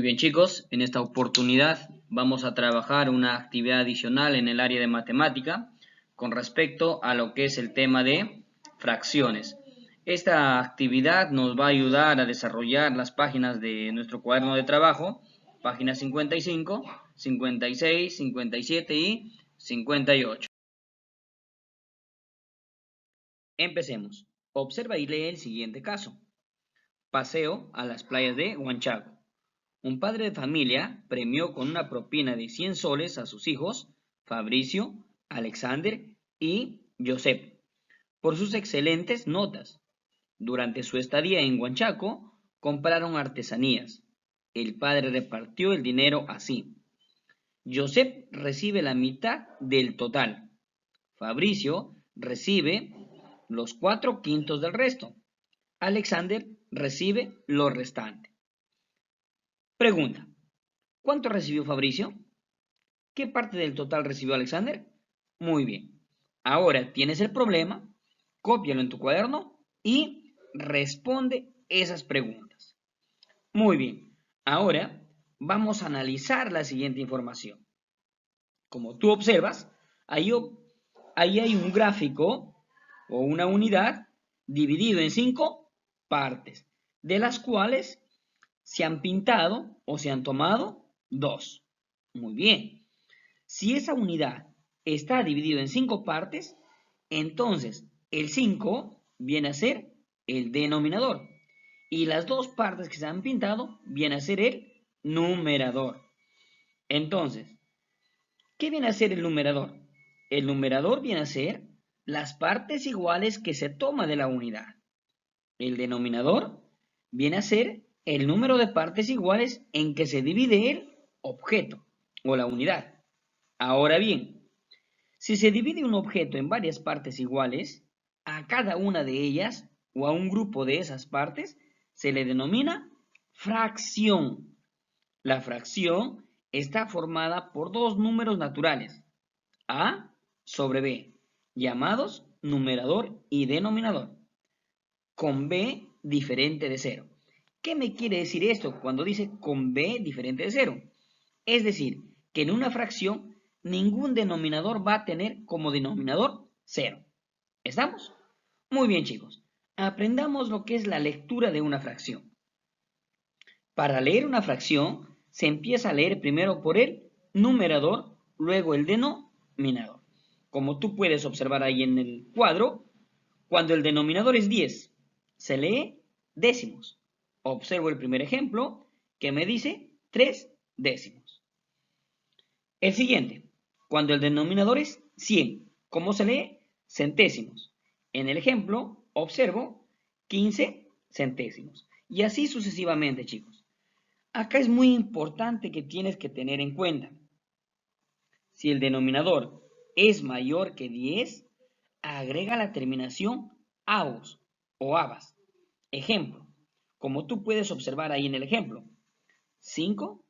bien chicos, en esta oportunidad vamos a trabajar una actividad adicional en el área de matemática con respecto a lo que es el tema de fracciones. Esta actividad nos va a ayudar a desarrollar las páginas de nuestro cuaderno de trabajo, páginas 55, 56, 57 y 58. Empecemos. Observa y lee el siguiente caso. Paseo a las playas de Huanchaco. Un padre de familia premió con una propina de 100 soles a sus hijos, Fabricio, Alexander y Josep, por sus excelentes notas. Durante su estadía en Huanchaco, compraron artesanías. El padre repartió el dinero así. Josep recibe la mitad del total. Fabricio recibe los 4/5 del resto. Alexander recibe lo restante. Pregunta. ¿Cuánto recibió Fabricio? ¿Qué parte del total recibió Alexander? Muy bien. Ahora tienes el problema, cópialo en tu cuaderno y responde esas preguntas. Muy bien. Ahora vamos a analizar la siguiente información. Como tú observas, ahí hay un gráfico o una unidad dividido en 5 partes, de las cuales se han pintado o se han tomado 2. Muy bien. Si esa unidad está dividida en 5 partes, entonces el 5 viene a ser el denominador. Y las 2 partes que se han pintado viene a ser el numerador. Entonces, ¿qué viene a ser el numerador? El numerador viene a ser las partes iguales que se toma de la unidad. El denominador viene a ser el número de partes iguales en que se divide el objeto o la unidad. Ahora bien, si se divide un objeto en varias partes iguales, a cada una de ellas o a un grupo de esas partes se le denomina fracción. La fracción está formada por dos números naturales, A sobre B, llamados numerador y denominador, con B diferente de 0. ¿Qué me quiere decir esto cuando dice con B diferente de 0? Es decir, que en una fracción ningún denominador va a tener como denominador 0. ¿Estamos? Muy bien, chicos. Aprendamos lo que es la lectura de una fracción. Para leer una fracción, se empieza a leer primero por el numerador, luego el denominador. Como tú puedes observar ahí en el cuadro, cuando el denominador es 10, se lee décimos. Observo el primer ejemplo que me dice 3 décimos. El siguiente, cuando el denominador es 100, ¿cómo se lee? Centésimos. En el ejemplo, observo 15 centésimos. Y así sucesivamente, chicos. Acá es muy importante que tienes que tener en cuenta. Si el denominador es mayor que 10, agrega la terminación avos o abas. Ejemplo, como tú puedes observar ahí en el ejemplo, 5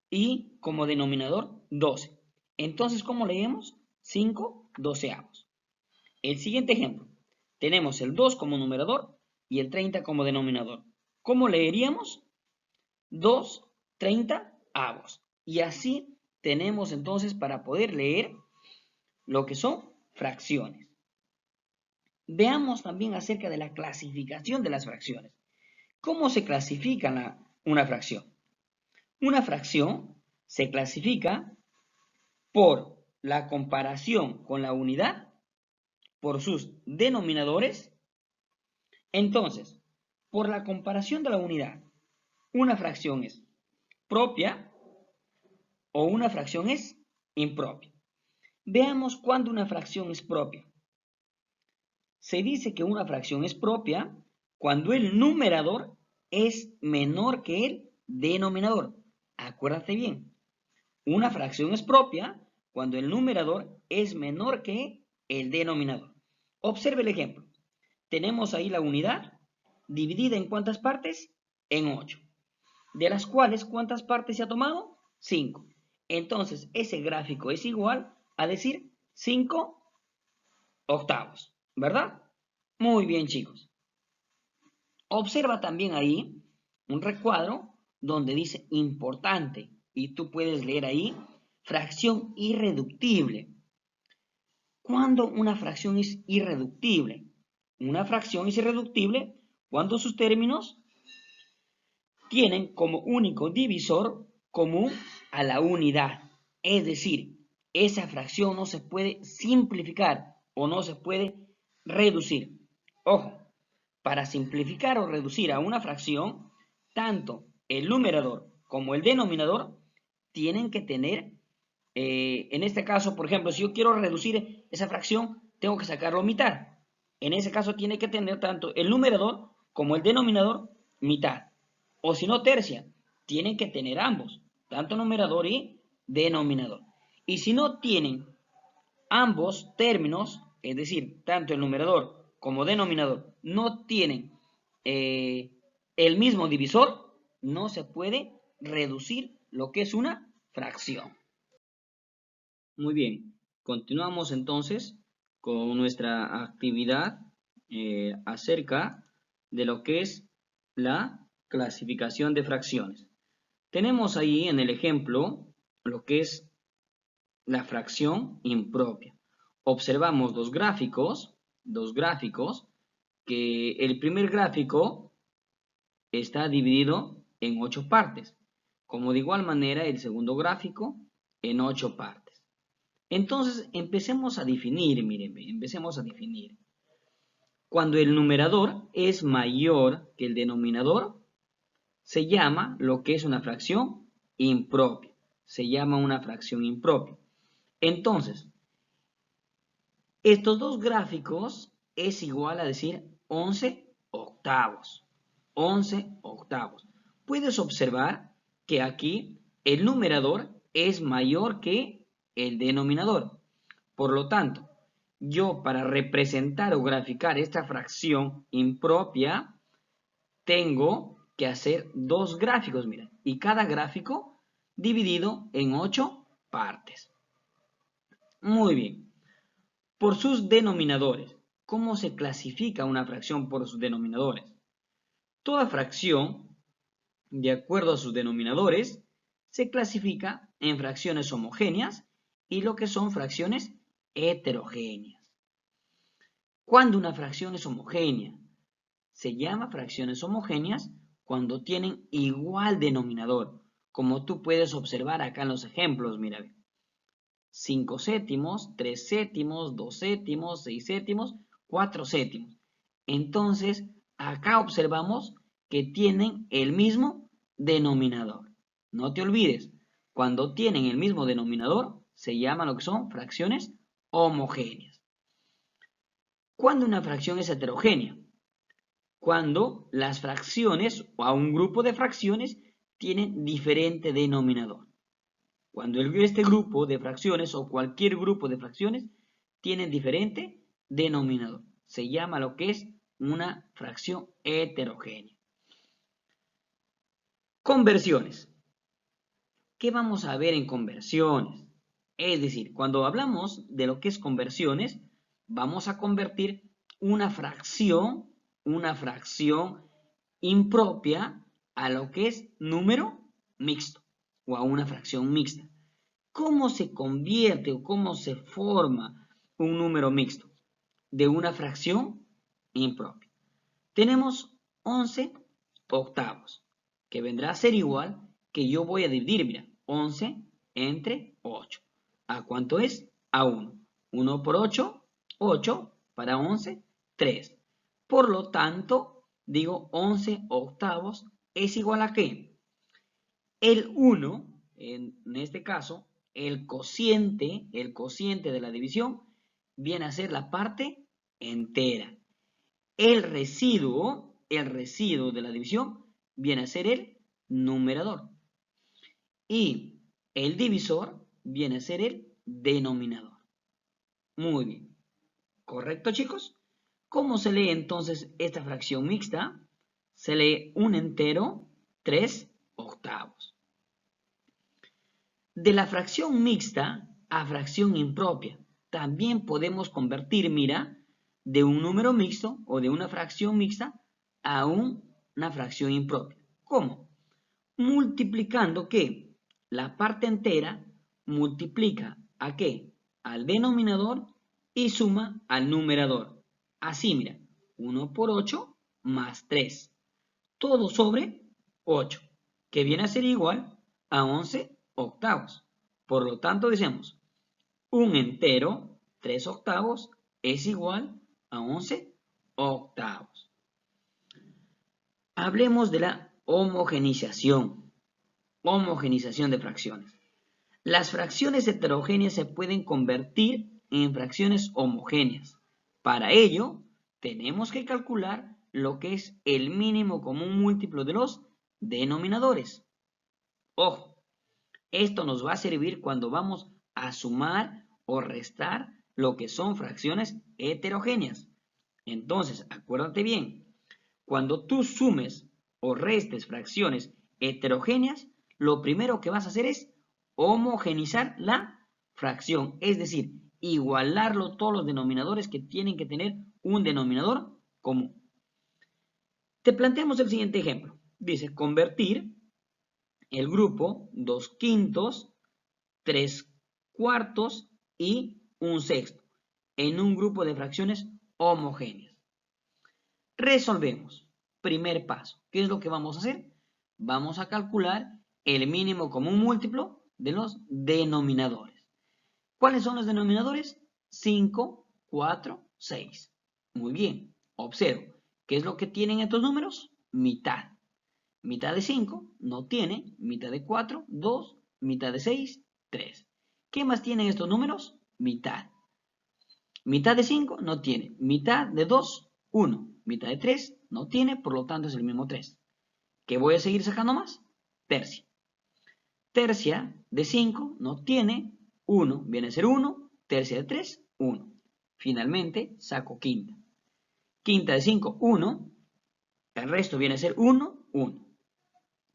y como denominador 12. Entonces, ¿cómo leemos? 5 doceavos. El siguiente ejemplo, tenemos el 2 como numerador y el 30 como denominador. ¿Cómo leeríamos? 2 30avos. Y así tenemos entonces para poder leer lo que son fracciones. Veamos también acerca de la clasificación de las fracciones. ¿Cómo se clasifica una fracción? Una fracción se clasifica por la comparación con la unidad, por sus denominadores. Entonces, por la comparación de la unidad, una fracción es propia o una fracción es impropia. Veamos cuándo una fracción es propia. Se dice que una fracción es propia cuando el numerador es menor que el denominador. Acuérdate bien, una fracción es propia cuando el numerador es menor que el denominador. Observe el ejemplo. Tenemos ahí la unidad dividida en ¿cuántas partes? En 8. De las cuales, ¿cuántas partes se ha tomado? 5. Entonces, ese gráfico es igual a decir 5 octavos, ¿verdad? Muy bien, chicos. Observa también ahí un recuadro donde dice importante. Y tú puedes leer ahí, fracción irreductible. ¿Cuándo una fracción es irreductible? Una fracción es irreductible cuando sus términos tienen como único divisor común a la unidad. Es decir, esa fracción no se puede simplificar o no se puede reducir. Ojo, para simplificar o reducir a una fracción, tanto el numerador como el denominador tienen que tener, en este caso, por ejemplo, si yo quiero reducir esa fracción, tengo que sacarlo mitad. En ese caso tiene que tener tanto el numerador como el denominador mitad. O si no, tercia, tienen que tener ambos, tanto numerador y denominador. Y si no tienen ambos términos, es decir, tanto el numerador como denominador, no tienen el mismo divisor, no se puede reducir lo que es una fracción. Muy bien, continuamos entonces con nuestra actividad acerca de lo que es la clasificación de fracciones. Tenemos ahí en el ejemplo lo que es la fracción impropia. Observamos dos gráficos, que el primer gráfico está dividido en 8 partes, como de igual manera el segundo gráfico en 8 partes. Entonces empecemos a definir, miren, empecemos a definir. Cuando el numerador es mayor que el denominador, se llama lo que es una fracción impropia. Se llama una fracción impropia. Entonces, estos dos gráficos es igual a decir 11 octavos. 11 octavos. Puedes observar que aquí el numerador es mayor que el denominador. Por lo tanto, yo para representar o graficar esta fracción impropia, tengo que hacer dos gráficos, mira, y cada gráfico dividido en 8 partes. Muy bien. Por sus denominadores. ¿Cómo se clasifica una fracción por sus denominadores? Toda fracción, de acuerdo a sus denominadores, se clasifica en fracciones homogéneas y lo que son fracciones heterogéneas. ¿Cuándo una fracción es homogénea? Se llama fracciones homogéneas cuando tienen igual denominador, como tú puedes observar acá en los ejemplos, mira. 5 séptimos, 3 séptimos, 2 séptimos, 6 séptimos, 4 séptimos. Entonces, acá observamos que tienen el mismo denominador. No te olvides, cuando tienen el mismo denominador, se llama lo que son fracciones homogéneas. ¿Cuándo una fracción es heterogénea? Cuando las fracciones o a un grupo de fracciones tienen diferente denominador. Cuando este grupo de fracciones o cualquier grupo de fracciones tienen diferente denominador. Se llama lo que es una fracción heterogénea. Conversiones. ¿Qué vamos a ver en conversiones? Es decir, cuando hablamos de lo que es conversiones, vamos a convertir una fracción impropia a lo que es número mixto o a una fracción mixta. ¿Cómo se convierte o cómo se forma un número mixto? De una fracción impropia. Tenemos 11 octavos, que vendrá a ser igual que yo voy a dividir, mira, 11 entre 8. ¿A cuánto es? A 1. 1 por 8, 8 para 11, 3. Por lo tanto, digo 11 octavos es igual a ¿qué? El 1, en este caso, el cociente de la división viene a ser la parte entera. El residuo de la división viene a ser el numerador. Y el divisor viene a ser el denominador. Muy bien. ¿Correcto, chicos? ¿Cómo se lee entonces esta fracción mixta? Se lee un entero 3 octavos. De la fracción mixta a fracción impropia, también podemos convertir, mira, de un número mixto o de una fracción mixta a una fracción impropia. ¿Cómo? multiplicando ¿qué? La parte entera multiplica ¿a qué? Al denominador y suma al numerador. Así, mira, 1 por 8 más 3. Todo sobre 8, que viene a ser igual a 11 octavos. Por lo tanto, decimos, un entero, 3 octavos, es igual a 11 octavos. Hablemos de la homogenización. Homogenización de fracciones. Las fracciones heterogéneas se pueden convertir en fracciones homogéneas. Para ello, tenemos que calcular lo que es el mínimo común múltiplo de los denominadores. Ojo, esto nos va a servir cuando vamos a sumar o restar lo que son fracciones heterogéneas. Entonces, acuérdate bien, cuando tú sumes o restes fracciones heterogéneas, lo primero que vas a hacer es homogenizar la fracción, es decir, igualarlo todos los denominadores que tienen que tener un denominador común. Te planteamos el siguiente ejemplo. Dice, convertir el grupo 2/5, 3/4 y 1/6 en un grupo de fracciones homogéneas. Resolvemos. Primer paso. ¿Qué es lo que vamos a hacer? Vamos a calcular el mínimo común múltiplo de los denominadores. ¿Cuáles son los denominadores? 5, 4, 6. Muy bien. Observo. ¿Qué es lo que tienen estos números? Mitad. Mitad de 5 no tiene. Mitad de 4, 2. Mitad de 6, 3. ¿Qué más tienen estos números? Mitad. Mitad de 5 no tiene. Mitad de 2, 1. Mitad de 3 no tiene, por lo tanto es el mismo 3. ¿Qué voy a seguir sacando más? Tercia. Tercia de 5 no tiene, 1 viene a ser 1. Tercia de 3, 1. Finalmente saco quinta. Quinta de 5, 1. El resto viene a ser 1, 1.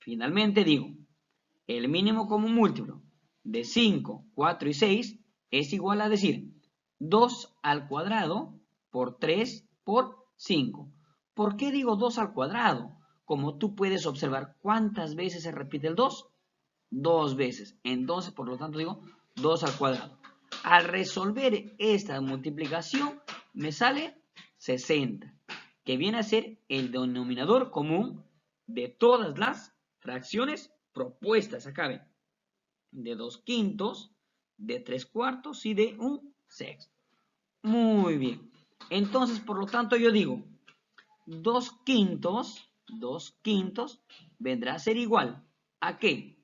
Finalmente digo, el mínimo común múltiplo de 5, 4 y 6 es igual a decir 2 al cuadrado por 3 por 5. ¿Por qué digo 2 al cuadrado? Como tú puedes observar, ¿cuántas veces se repite el 2? 2 veces. Entonces, por lo tanto, digo 2 al cuadrado. Al resolver esta multiplicación, me sale 60, que viene a ser el denominador común de todas las fracciones propuestas. Acá ven, de 2/5, de 3/4 y de 1/6. Muy bien. Entonces, por lo tanto, yo digo 2/5 vendrá a ser igual ¿a qué?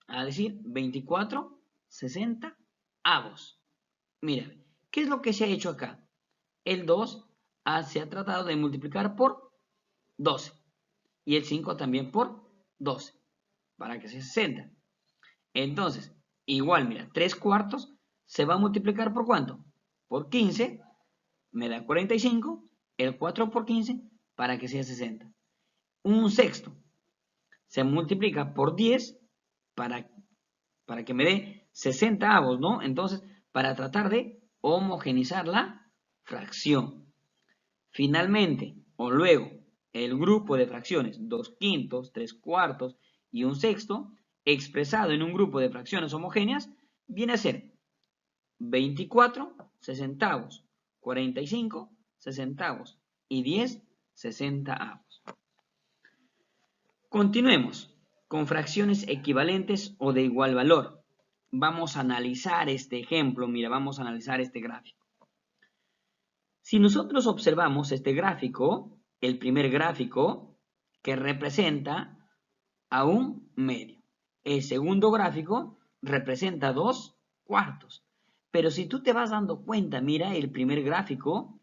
A decir 24/60 avos. Mira, ¿qué es lo que se ha hecho acá? El 2 se ha tratado de multiplicar por 12 y el 5 también por 12 para que sea 60. Entonces, igual, mira, 3/4 se va a multiplicar por ¿cuánto? Por 15, me da 45, el 4 por 15 para que sea 60. 1/6 se multiplica por 10 para que me dé 60 avos, ¿no? Entonces, para tratar de homogenizar la fracción. Finalmente, o luego, el grupo de fracciones 2/5, 3/4 y 1/6, expresado en un grupo de fracciones homogéneas, viene a ser 24 sesentavos, 45 sesentavos y 10 60avos. Continuemos con fracciones equivalentes o de igual valor. Vamos a analizar este ejemplo, mira, vamos a analizar este gráfico. Si nosotros observamos este gráfico, el primer gráfico que representa a un medio. El segundo gráfico representa 2/4. Pero si tú te vas dando cuenta, mira, el primer gráfico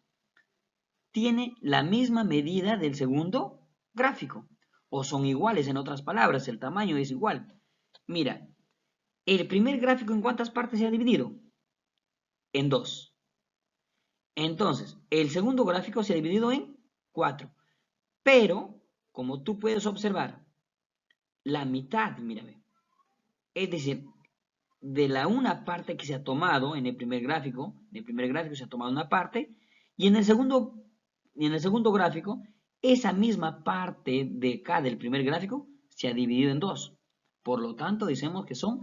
tiene la misma medida del segundo gráfico. O son iguales, en otras palabras, el tamaño es igual. Mira, el primer gráfico ¿en cuántas partes se ha dividido? En 2. Entonces, el segundo gráfico se ha dividido en 4. Pero, como tú puedes observar, la mitad, mírame. Es decir, de la una parte que se ha tomado en el primer gráfico se ha tomado una parte, y en el segundo gráfico, esa misma parte de acá del primer gráfico se ha dividido en 2. Por lo tanto, decimos que son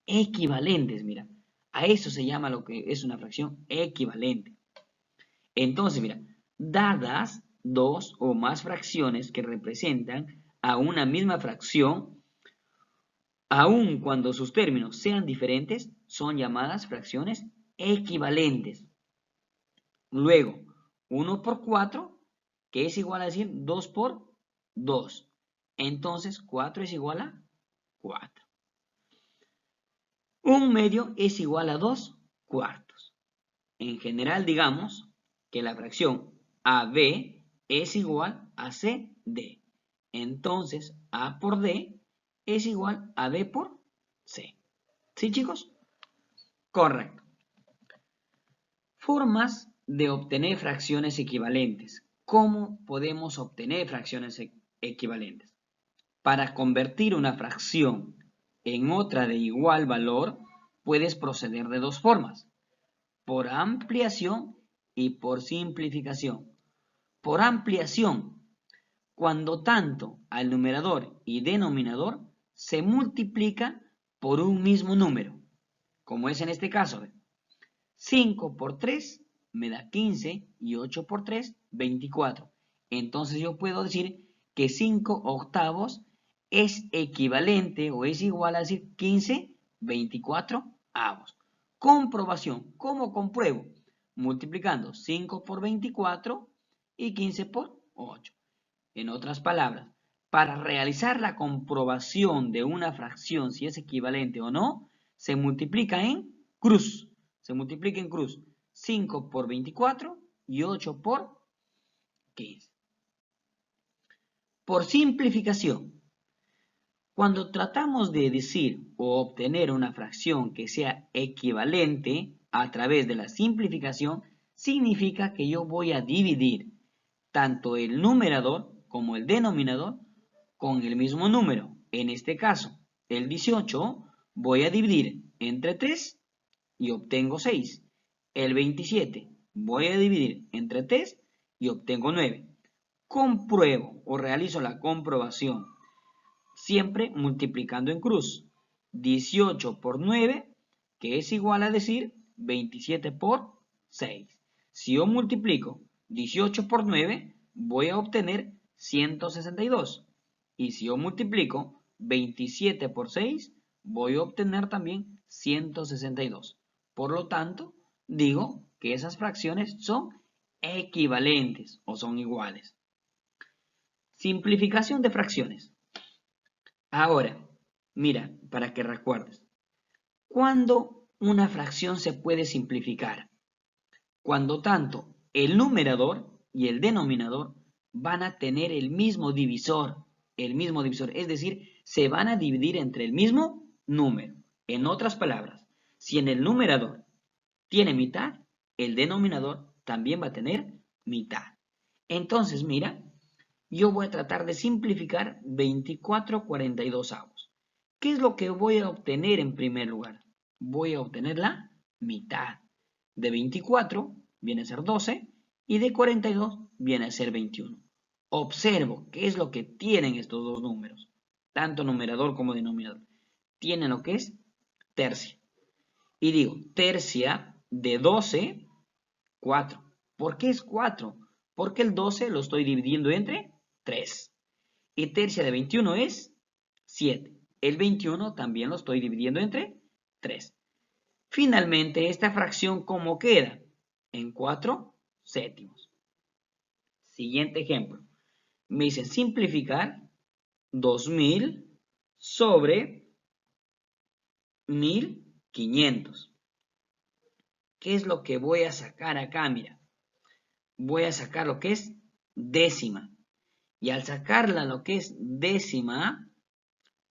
equivalentes, mira. A eso se llama lo que es una fracción equivalente. Entonces, mira, dadas dos o más fracciones que representan a una misma fracción, aun cuando sus términos sean diferentes, son llamadas fracciones equivalentes. Luego, 1 por 4, que es igual a decir 2 por 2. Entonces, 4 es igual a 4. Un medio es igual a 2 cuartos. En general, digamos que la fracción AB es igual a CD. Entonces, A por D es igual a B por C. ¿Sí, chicos? Correcto. Formas de obtener fracciones equivalentes. ¿Cómo podemos obtener fracciones equivalentes? Para convertir una fracción en otra de igual valor, puedes proceder de dos formas: por ampliación y por simplificación. Por ampliación, cuando tanto al numerador y denominador se multiplica por un mismo número, como es en este caso. 5 por 3 me da 15 y 8 por 3, 24. Entonces yo puedo decir que 5 octavos es equivalente o es igual a decir 15 24 avos. Comprobación. ¿Cómo compruebo? Multiplicando 5 por 24 y 15 por 8. En otras palabras, para realizar la comprobación de una fracción, si es equivalente o no, se multiplica en cruz. Se multiplica en cruz 5 por 24 y 8 por 15. Por simplificación, cuando tratamos de decir o obtener una fracción que sea equivalente a través de la simplificación, significa que yo voy a dividir tanto el numerador como el denominador con el mismo número. En este caso, el 18 voy a dividir entre 3 y obtengo 6. El 27 voy a dividir entre 3 y obtengo 9. Compruebo o realizo la comprobación siempre multiplicando en cruz. 18 por 9, que es igual a decir 27 por 6. Si yo multiplico 18 por 9, voy a obtener 162. Y si yo multiplico 27 por 6, voy a obtener también 162. Por lo tanto, digo que esas fracciones son equivalentes o son iguales. Simplificación de fracciones. Ahora, mira, para que recuerdes, ¿cuándo una fracción se puede simplificar? Cuando tanto el numerador y el denominador van a tener el mismo divisor, es decir, se van a dividir entre el mismo número. En otras palabras, si en el numerador tiene mitad, el denominador también va a tener mitad. Entonces, mira, yo voy a tratar de simplificar 24/42 avos. ¿Qué es lo que voy a obtener en primer lugar? Voy a obtener la mitad. De 24 viene a ser 12 y de 42 viene a ser 21. Observo qué es lo que tienen estos dos números, tanto numerador como denominador. Tienen lo que es tercia. Y digo, tercia de 12, 4. ¿Por qué es 4? Porque el 12 lo estoy dividiendo entre 3. Y tercia de 21 es 7. El 21 también lo estoy dividiendo entre 3. Finalmente, esta fracción, ¿cómo queda? En 4 séptimos. Siguiente ejemplo. Me dice simplificar 2000 sobre 1500. ¿Qué es lo que voy a sacar acá? Mira, voy a sacar lo que es décima. Y al sacarla lo que es décima,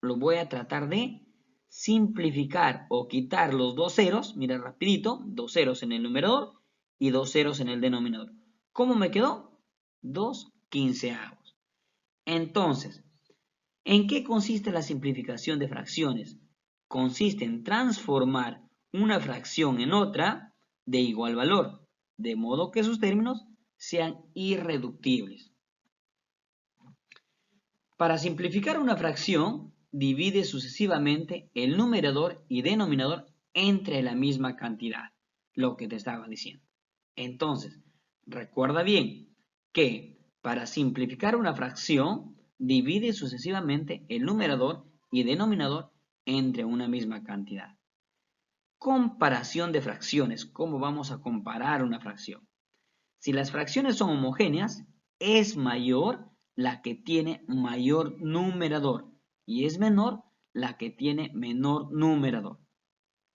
lo voy a tratar de simplificar o quitar los dos ceros. Mira rapidito, dos ceros en el numerador y dos ceros en el denominador. ¿Cómo me quedó? 2 quinceavos. Entonces, ¿en qué consiste la simplificación de fracciones? Consiste en transformar una fracción en otra de igual valor, de modo que sus términos sean irreductibles. Para simplificar una fracción, divide sucesivamente el numerador y denominador entre la misma cantidad, lo que te estaba diciendo. Entonces, recuerda bien que para simplificar una fracción, divide sucesivamente el numerador y denominador entre una misma cantidad. Comparación de fracciones. ¿Cómo vamos a comparar una fracción? Si las fracciones son homogéneas, es mayor la que tiene mayor numerador y es menor la que tiene menor numerador.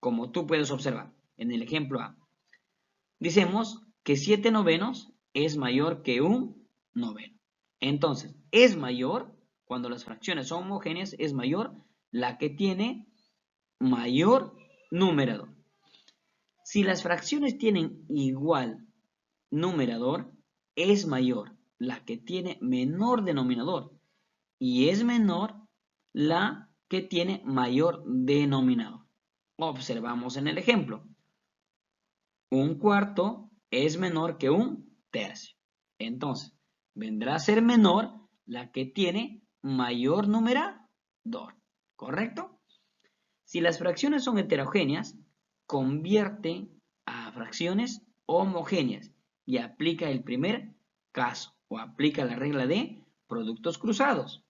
Como tú puedes observar en el ejemplo A. Decimos que 7 novenos es mayor que un noveno. Entonces, es mayor, cuando las fracciones son homogéneas, es mayor la que tiene mayor numerador. Si las fracciones tienen igual numerador, es mayor la que tiene menor denominador y es menor la que tiene mayor denominador. Observamos en el ejemplo. Un cuarto es menor que un tercio. Entonces, vendrá a ser menor la que tiene mayor numerador. ¿Correcto? Si las fracciones son heterogéneas, convierte a fracciones homogéneas y aplica el primer caso o aplica la regla de productos cruzados,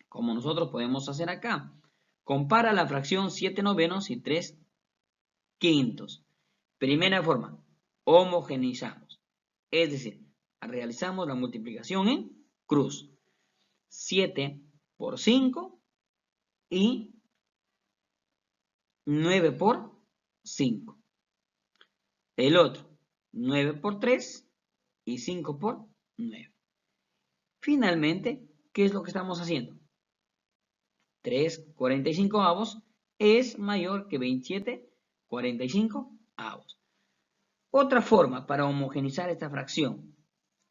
como nosotros podemos hacer acá. Compara la fracción 7 novenos y 3 quintos. Primera forma, homogeneizamos, es decir, realizamos la multiplicación en cruz. 7 por 5 y 9 por 5. El otro, 9 por 3 y 5 por 9. Finalmente, ¿qué es lo que estamos haciendo? 3/45 es mayor que 27/45. Otra forma para homogeneizar esta fracción,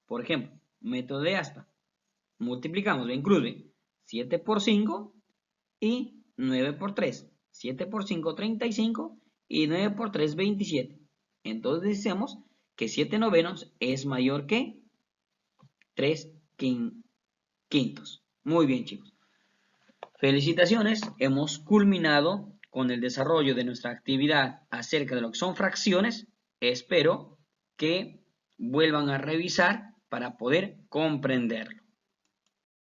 por ejemplo, método de aspa. Multiplicamos, ven cruz, 7 por 5 y 9 por 3. 7 por 5, 35 y 9 por 3, 27. Entonces decimos que 7 novenos es mayor que 3 quintos. Muy bien, chicos. Felicitaciones, hemos culminado con el desarrollo de nuestra actividad acerca de lo que son fracciones. Espero que vuelvan a revisar para poder comprenderlo.